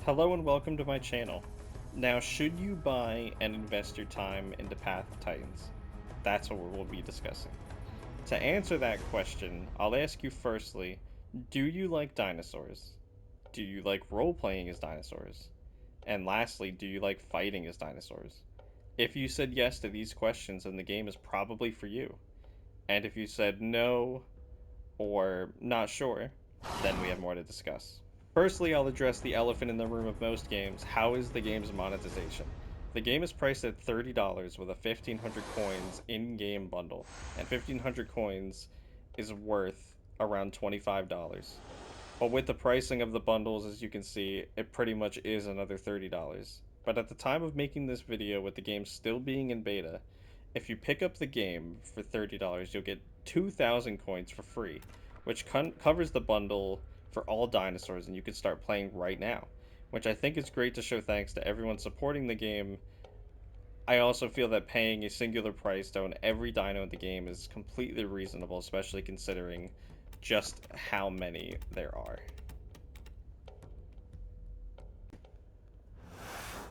Hello and welcome to my channel. Now, should you buy and invest your time into Path of Titans? That's what we'll be discussing. To answer that question, I'll ask you firstly, do you like dinosaurs? Do you like role-playing as dinosaurs? And lastly, do you like fighting as dinosaurs? If you said yes to these questions, then the game is probably for you. And if you said no or not sure, then we have more to discuss. Firstly, I'll address the elephant in the room of most games. How is the game's monetization? The game is priced at $30 with a 1,500 coins in-game bundle, and 1,500 coins is worth around $25. But with the pricing of the bundles, as you can see, it pretty much is another $30. But at the time of making this video, with the game still being in beta, if you pick up the game for $30, you'll get 2,000 coins for free, which covers the bundle for all dinosaurs, and you can start playing right now, which I think is great to show thanks to everyone supporting the game. I also feel that paying a singular price to own every dino in the game is completely reasonable, especially considering just how many there are.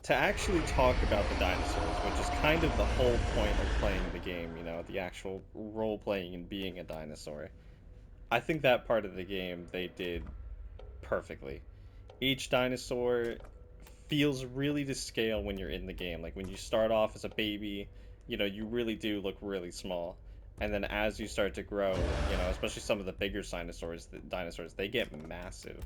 To actually talk about the dinosaurs, which is kind of the whole point of playing the game, the actual role-playing and being a dinosaur, I think that part of the game they did perfectly. Each dinosaur feels really to scale when you're in the game. Like when you start off as a baby, you really do look really small. And then as you start to grow, especially some of the bigger dinosaurs, they get massive.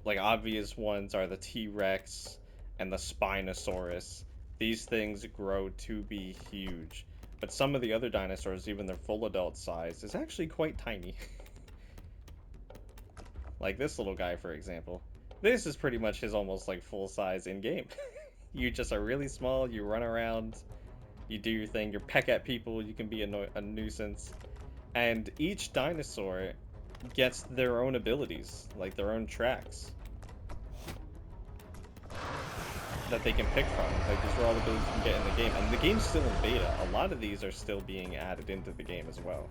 Like obvious ones are the T-Rex and the Spinosaurus. These things grow to be huge. But some of the other dinosaurs, even their full adult size, is actually quite tiny. Like this little guy, for example. This is pretty much his almost like full size in game. You just are really small, you run around, you do your thing, you peck at people, you can be a nuisance. And each dinosaur gets their own abilities, like their own tracks that they can pick from. Like these are all the abilities you can get in the game. And the game's still in beta. A lot of these are still being added into the game as well.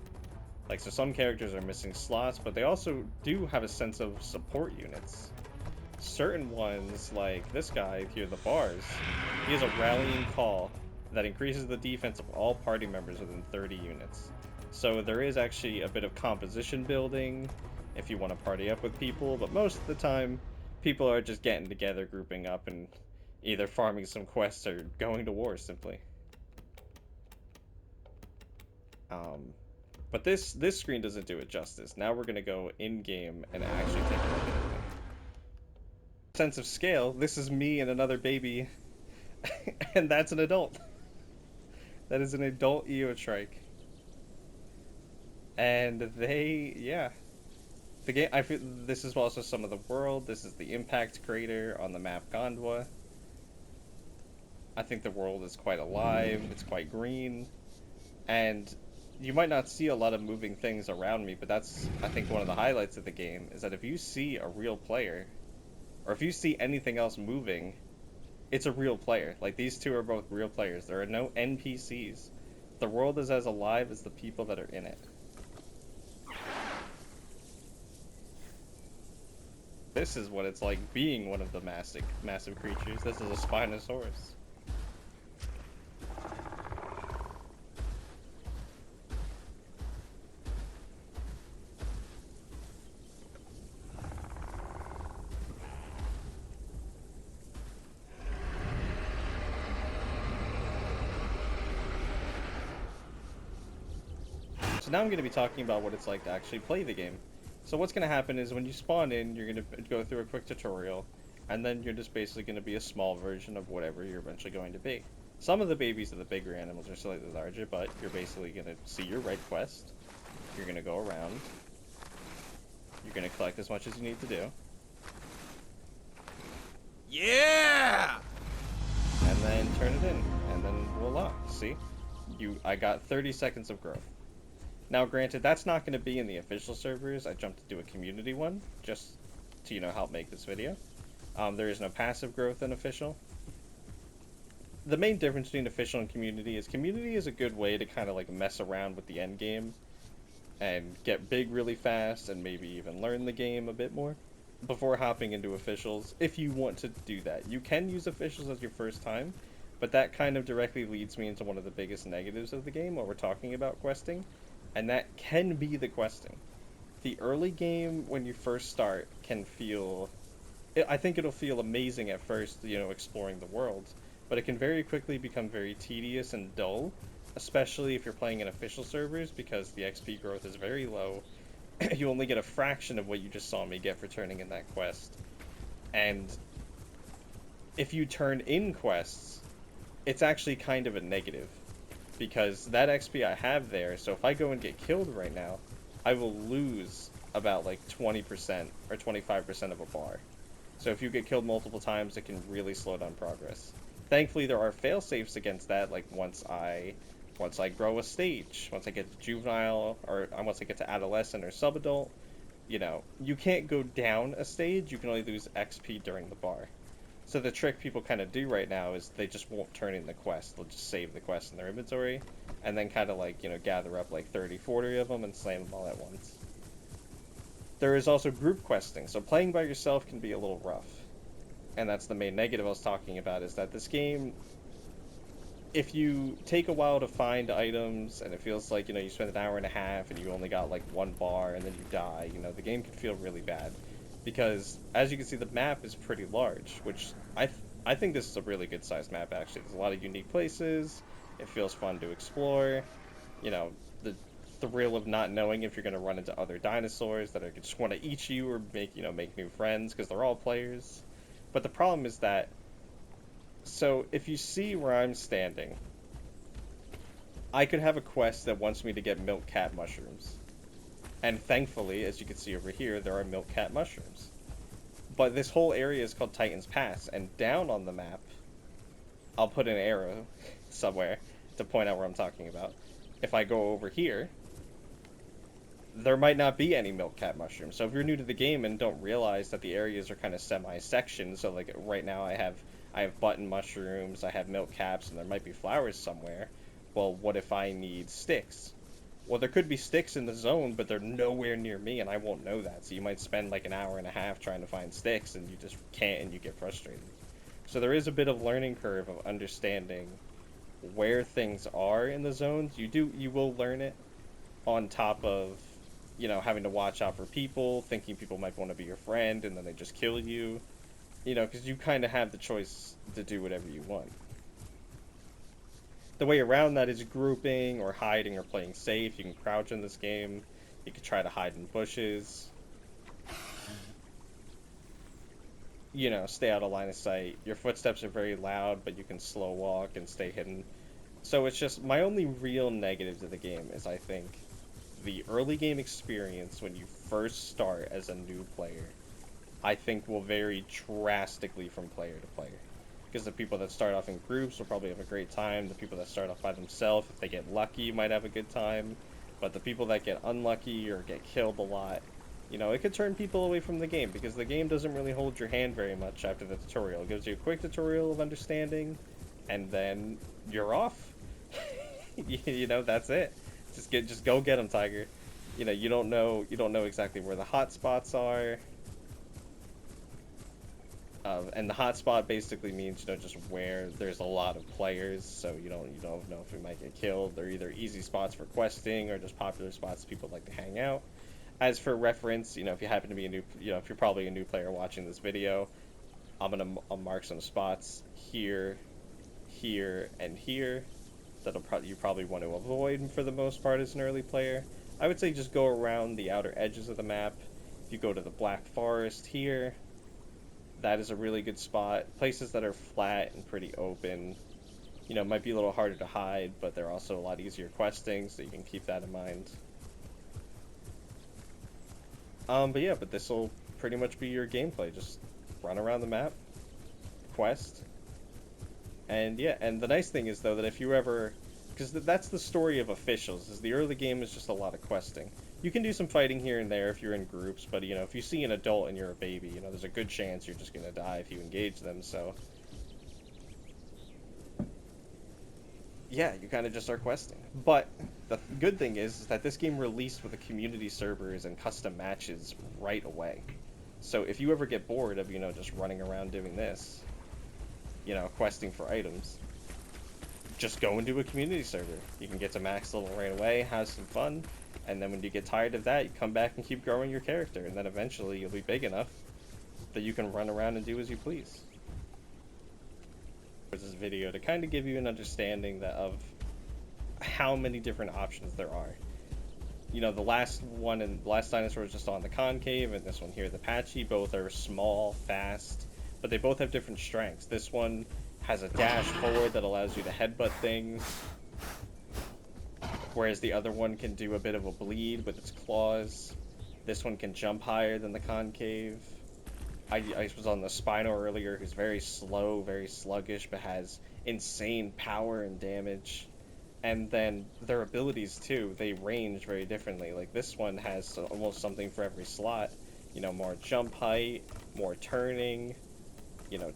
Like, so some characters are missing slots, but they also do have a sense of support units. Certain ones, like this guy here, the Bars, he has a rallying call that increases the defense of all party members within 30 units. So there is actually a bit of composition building if you want to party up with people, but most of the time, people are just getting together, grouping up, and either farming some quests or going to war, simply. But this screen doesn't do it justice. Now we're going to go in-game and actually take a look at it. Sense of scale, this is me and another baby, and that's an adult. That is an adult Eotrike. And yeah. The game, I feel this is also some of the world. This is the impact crater on the map Gondwa. I think the world is quite alive, it's quite green, and you might not see a lot of moving things around me, but that's, I think, one of the highlights of the game, is that if you see a real player, or if you see anything else moving, it's a real player. Like, these two are both real players. There are no NPCs. The world is as alive as the people that are in it. This is what it's like being one of the massive creatures. This is a Spinosaurus. So now I'm going to be talking about what it's like to actually play the game. So what's going to happen is when you spawn in, you're going to go through a quick tutorial, and then you're just basically going to be a small version of whatever you're eventually going to be. Some of the babies of the bigger animals are slightly larger, but you're basically going to see your right quest. You're going to go around. You're going to collect as much as you need to do. Yeah! And then turn it in. And then voila. See? I got 30 seconds of growth. Now, granted, that's not going to be in the official servers. I jumped to do a community one, just to, help make this video. There is no passive growth in official. The main difference between official and community is a good way to kind of like mess around with the end game and get big really fast and maybe even learn the game a bit more. before hopping into officials, if you want to do that. You can use officials as your first time, but that kind of directly leads me into one of the biggest negatives of the game while we're talking about questing, and that can be the questing. The early game when you first start can feel, I think it'll feel amazing at first, exploring the world, but it can very quickly become very tedious and dull, especially if you're playing in official servers because the XP growth is very low. You only get a fraction of what you just saw me get for turning in that quest. And if you turn in quests, it's actually kind of a negative because that XP I have there, so if I go and get killed right now, I will lose about like 20% or 25% of a bar. So if you get killed multiple times, it can really slow down progress. Thankfully, there are fail safes against that, like once I grow a stage, once I get to juvenile, or once I get to adolescent or subadult, you can't go down a stage, you can only lose XP during the bar. So the trick people kind of do right now is they just won't turn in the quest. They'll just save the quest in their inventory, and then kind of like, gather up like 30, 40 of them and slam them all at once. There is also group questing, so playing by yourself can be a little rough. And that's the main negative I was talking about, is that this game, if you take a while to find items and it feels like, you spend an hour and a half and you only got like one bar and then you die, the game can feel really bad. Because, as you can see, the map is pretty large, which I think this is a really good sized map, actually. There's a lot of unique places, it feels fun to explore, the thrill of not knowing if you're going to run into other dinosaurs that are just want to eat you or make new friends, because they're all players. But the problem is that, so if you see where I'm standing, I could have a quest that wants me to get milk cat mushrooms. And thankfully, as you can see over here, there are milk cat mushrooms. But this whole area is called Titan's Pass, and down on the map, I'll put an arrow somewhere to point out where I'm talking about. If I go over here, there might not be any milk cat mushrooms. So if you're new to the game and don't realize that the areas are kind of semi-sectioned, so like right now I have button mushrooms, I have milk caps, and there might be flowers somewhere. Well, what if I need sticks? Well, there could be sticks in the zone, but they're nowhere near me, and I won't know that. So you might spend like an hour and a half trying to find sticks, and you just can't, and you get frustrated. So there is a bit of learning curve of understanding where things are in the zones. You will learn it on top of, having to watch out for people, thinking people might want to be your friend, and then they just kill you. Because you kind of have the choice to do whatever you want. The way around that is grouping or hiding or playing safe. You can crouch in this game. You can try to hide in bushes. Stay out of line of sight. Your footsteps are very loud, but you can slow walk and stay hidden. So it's just, my only real negative to the game is, I think, the early game experience when you first start as a new player, I think will vary drastically from player to player. Because the people that start off in groups will probably have a great time. The people that start off by themselves, if they get lucky, might have a good time. But the people that get unlucky or get killed a lot, it could turn people away from the game, because the game doesn't really hold your hand very much after the tutorial. It gives you a quick tutorial of understanding, and then you're off. That's it. Just go get them, Tiger. You don't know exactly where the hot spots are. And the hotspot basically means, just where there's a lot of players, so you don't know if you might get killed. They're either easy spots for questing or just popular spots people like to hang out. As for reference, if you happen to be a new, if you're probably a new player watching this video, I'll mark some spots here, here, and here that'll you probably want to avoid for the most part as an early player. I would say just go around the outer edges of the map. If you go to the Black Forest here, that is a really good spot. Places that are flat and pretty open, might be a little harder to hide, but they're also a lot easier questing, so you can keep that in mind. But this will pretty much be your gameplay. Just run around the map, quest, and the nice thing is, though, that if you ever, because that's the story of officials, is the early game is just a lot of questing. You can do some fighting here and there if you're in groups, but, if you see an adult and you're a baby, there's a good chance you're just going to die if you engage them, so... Yeah, you kind of just start questing. But the good thing is that this game released with the community servers and custom matches right away. So if you ever get bored of, just running around doing this, questing for items, just go into a community server. You can get to max level right away, have some fun, and then when you get tired of that, you come back and keep growing your character, and then eventually you'll be big enough that you can run around and do as you please. There's this video to kind of give you an understanding of how many different options there are. The last one and last dinosaur was just on the concave, and this one here, the Patchy, both are small, fast, but they both have different strengths. This one has a dash forward that allows you to headbutt things, whereas the other one can do a bit of a bleed with its claws. This one can jump higher than the concave. I was on the Spino earlier, who's very slow, very sluggish, but has insane power and damage. And then their abilities too, they range very differently. Like this one has almost something for every slot. More jump height, more turning,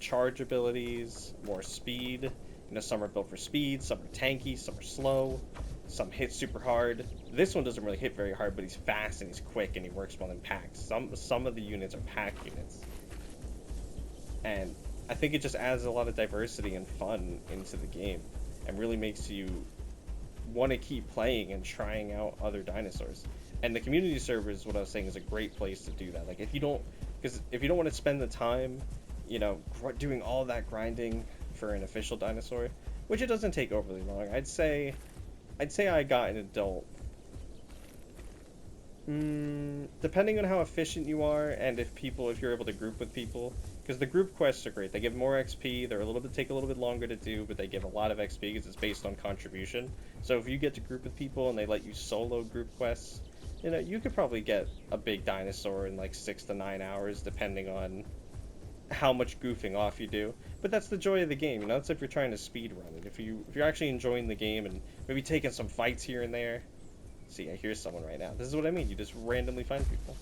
charge abilities, more speed. Some are built for speed, some are tanky, some are slow, some hit super hard. This one doesn't really hit very hard, but he's fast and he's quick and he works well in packs. Some of the units are pack units. And I think it just adds a lot of diversity and fun into the game and really makes you want to keep playing and trying out other dinosaurs. And the community server is what I was saying is a great place to do that. Like if you don't want to spend the time, doing all that grinding for an official dinosaur, which it doesn't take overly long. I'd say I got an adult. Depending on how efficient you are and if you're able to group with people, because the group quests are great. They give more XP. They're take a little bit longer to do, but they give a lot of XP because it's based on contribution. So if you get to group with people and they let you solo group quests, you could probably get a big dinosaur in like 6 to 9 hours, depending on how much goofing off you do. But that's the joy of the game. That's if you're trying to speed run it. If you're actually enjoying the game and maybe taking some fights here and there. See, I hear someone right now. This is what I mean. You just randomly find people.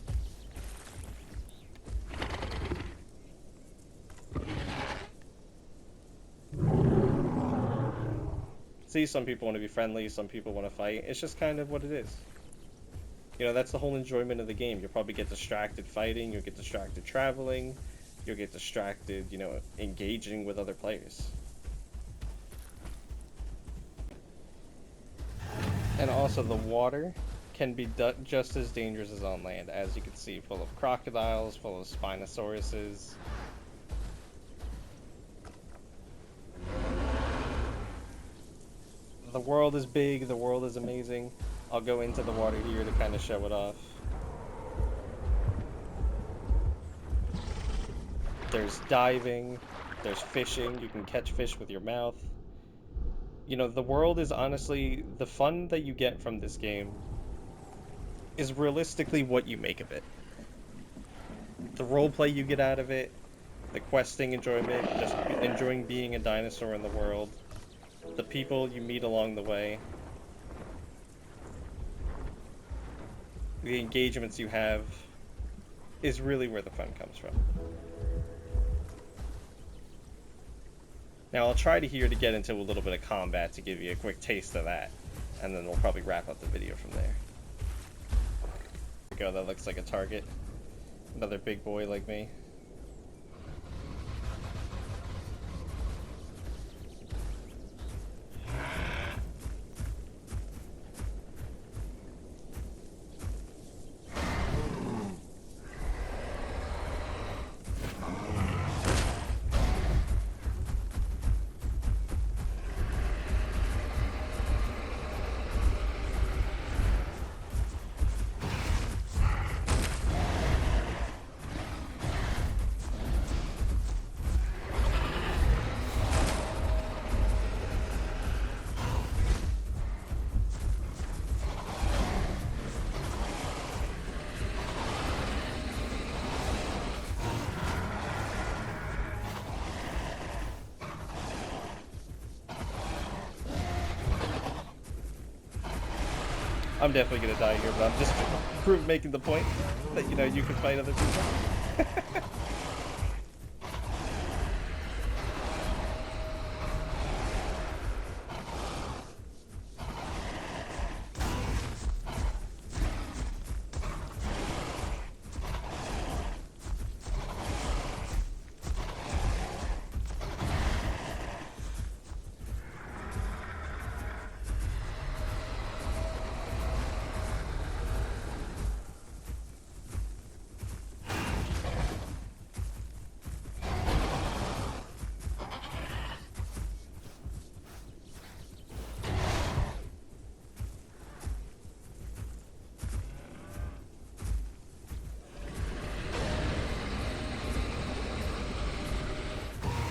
See, some people want to be friendly, some people want to fight. It's just kind of what it is. That's the whole enjoyment of the game. You'll probably get distracted fighting, you'll get distracted traveling, you'll get distracted, engaging with other players. And also the water can be just as dangerous as on land, as you can see, full of crocodiles, full of Spinosauruses. The world is big, the world is amazing. I'll go into the water here to kind of show it off. There's diving, there's fishing, you can catch fish with your mouth. The world is honestly, the fun that you get from this game is realistically what you make of it. The roleplay you get out of it, the questing enjoyment, just enjoying being a dinosaur in the world, the people you meet along the way, the engagements you have, is really where the fun comes from. Now I'll try to get into a little bit of combat to give you a quick taste of that, and then we'll probably wrap up the video from there. There we go, that looks like a target. Another big boy like me. I'm definitely gonna die here, but I'm just making the point that, you can fight other people.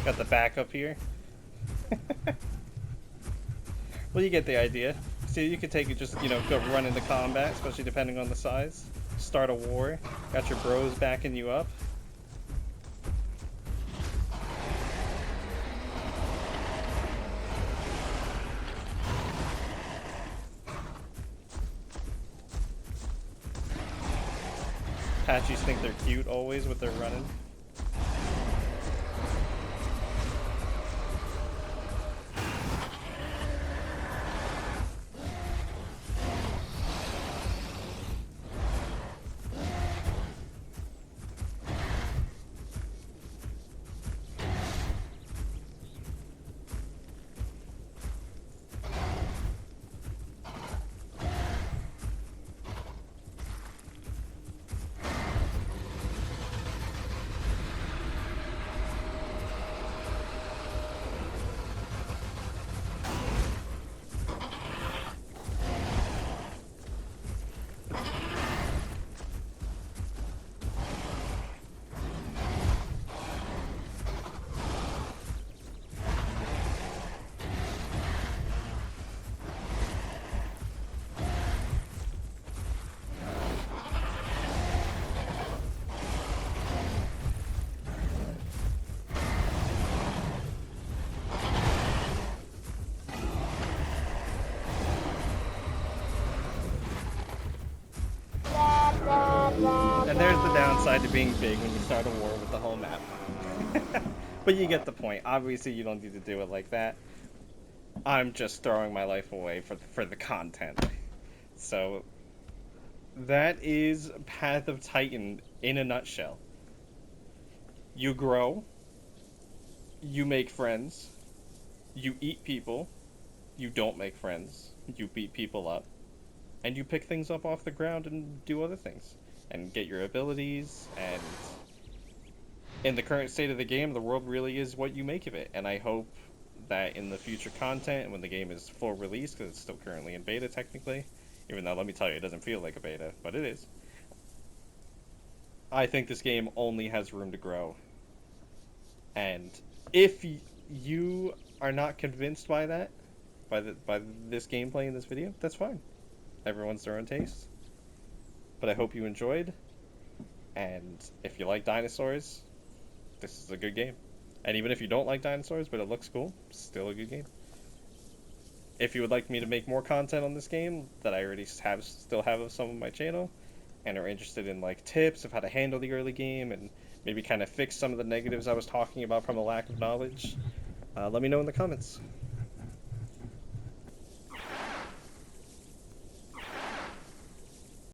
Got the backup here. Well, you get the idea. See, you could take it just, go run into combat, especially depending on the size. Start a war. Got your bros backing you up. Apaches think they're cute always with their running. And there's the downside to being big when you start a war with the whole map. But you get the point. Obviously, you don't need to do it like that. I'm just throwing my life away for the content. So, that is Path of Titan in a nutshell. You grow. You make friends. You eat people. You don't make friends. You beat people up. And you pick things up off the ground and do other things. And get your abilities, and in the current state of the game, the world really is what you make of it. And I hope that in the future content, when the game is full release, because it's still currently in beta technically, even though, let me tell you, it doesn't feel like a beta, but it is. I think this game only has room to grow. And if you are not convinced by that, by this gameplay in this video, that's fine. Everyone's their own taste. But I hope you enjoyed, and if you like dinosaurs, this is a good game. And even if you don't like dinosaurs, but it looks cool, still a good game. If you would like me to make more content on this game that I already still have of some of my channel, and are interested in like tips of how to handle the early game, and maybe kind of fix some of the negatives I was talking about from a lack of knowledge, let me know in the comments.